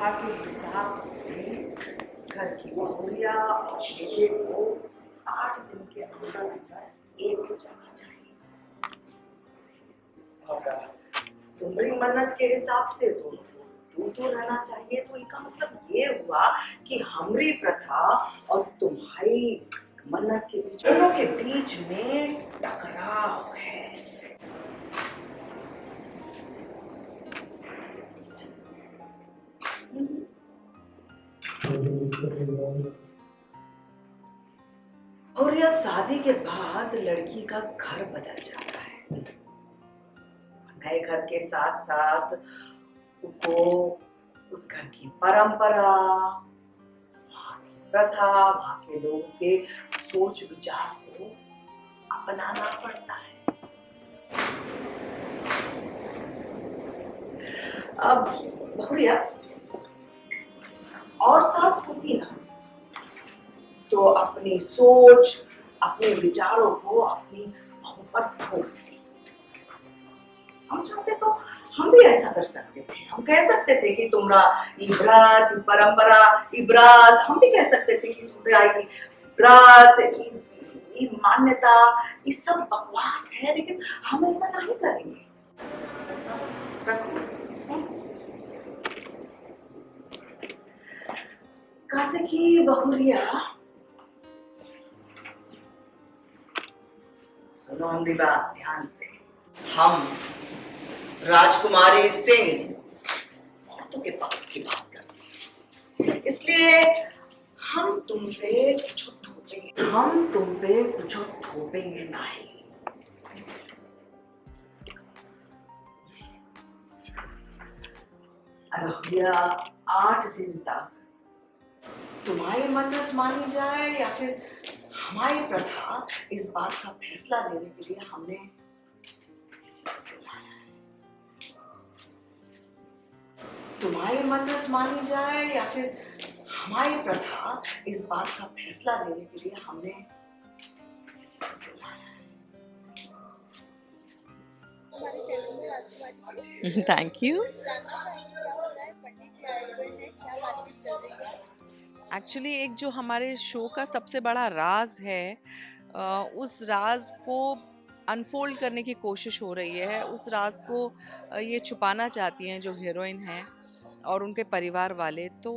प्रथा के हिसाब से घर की बहुरिया और शेषे को 8 दिन के अंदर अंदर एक हो जाना चाहिए। और तुम्हारी मन्नत के हिसाब से तो तू रहना चाहिए। तो इसका मतलब ये हुआ कि हमारी प्रथा और तुम्हारी मन्नत के बीच, दोनों के बीच में टकराव है। और यह शादी के बाद लड़की का घर बदल जाता है। नए घर के साथ साथ उसको उस घर की परंपरा, प्रथा, वहां के लोगों के सोच विचार को अपनाना पड़ता है। अब बहुरिया और सास होती ना तो अपनी सोच, अपने विचारों को अपनी बहू पर थोपती। हम चाहते तो हम भी ऐसा कर सकते थे। हम कह सकते थे कि तुम्हारा व्रत, परंपरा, व्रत, हम भी कह सकते थे कि तुम्हारा व्रत, मान्यता, ये सब बकवास है, लेकिन हम ऐसा नहीं करेंगे। कैसे की बहुरिया, सुनो हमारी बात ध्यान से। हम राजकुमारी सिंह औरतों के पक्ष की बात करते हैं, इसलिए हम तुम पे कुछ थोपेंगे नहीं। अब यह 8 दिन तक तुम्हारी मन्नत मानी जाए या फिर हमारी प्रथा, इस बात का फैसला लेने के लिए हमने किसी को बुलाया है। तुम्हारी मन्नत मानी जाए या फिर हमारी प्रथा, इस बात का फैसला लेने के लिए हमने किसी को बुलाया है। हमारे चैनल में राजकुमारी जी, थैंक यू। जानना चाहेंगे क्या होता है? पंडित जी आए हुए हैं, क्या बातचीत चल रही है? एक्चुअली एक जो हमारे शो का सबसे बड़ा राज है, उस राज को अनफोल्ड करने की कोशिश हो रही है। उस राज को ये छुपाना चाहती हैं जो हीरोइन हैं और उनके परिवार वाले। तो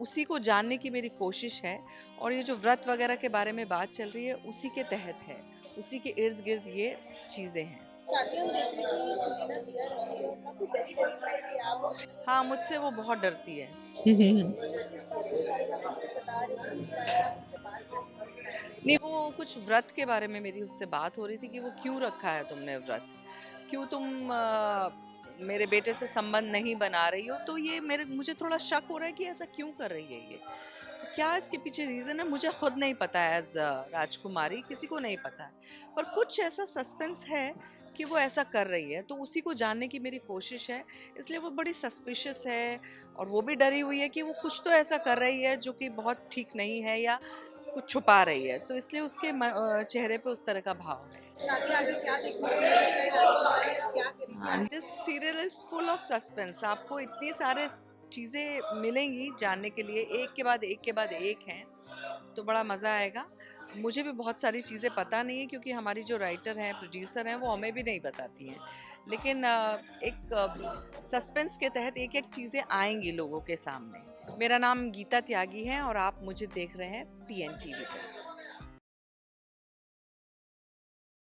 उसी को जानने की मेरी कोशिश है। और ये जो व्रत वगैरह के बारे में बात चल रही है, उसी के तहत है, उसी के इर्द गिर्द ये चीज़ें हैं। साथ ही हम देख रहे हैं कि सुनीला दिया रखती है, काफी डरी डरी लगती है आप। हाँ, मुझसे वो बहुत डरती है। इस बात के बारे में आप हमसे बता रही थी, इस बारे में आप हमसे बात करती थी शायद। नहीं, वो कुछ व्रत के बारे में मेरी उससे बात हो रही थी कि वो क्यों रखा है तुमने व्रत, क्यों तुम मेरे बेटे से संबंध नहीं बना रही हो। तो ये मुझे थोड़ा शक हो रहा है कि ऐसा क्यों कर रही है ये। तो क्या इसके पीछे रीज़न है, मुझे खुद नहीं पता है। एज राजकुमारी किसी को नहीं पता है, पर कुछ ऐसा सस्पेंस है कि वो ऐसा कर रही है। तो उसी को जानने की मेरी कोशिश है। इसलिए वो बड़ी सस्पिशियस है और वो भी डरी हुई है कि वो कुछ तो ऐसा कर रही है जो कि बहुत ठीक नहीं है या कुछ छुपा रही है। तो इसलिए उसके चेहरे पे उस तरह का भाव है। शादी आगे क्या देखने को मिल रहा है? राजकुमारी अब क्या करेगी? This serial is full of suspense. आपको इतनी सारे चीज़ें मिलेंगी जानने के लिए, एक के बाद एक के बाद एक हैं, तो बड़ा मज़ा आएगा। मुझे भी बहुत सारी चीज़ें पता नहीं है क्योंकि हमारी जो राइटर हैं, प्रोड्यूसर हैं, वो हमें भी नहीं बताती हैं। लेकिन एक सस्पेंस के तहत एक एक चीज़ें आएंगी लोगों के सामने। मेरा नाम गीता त्यागी है और आप मुझे देख रहे हैं PN TV पर।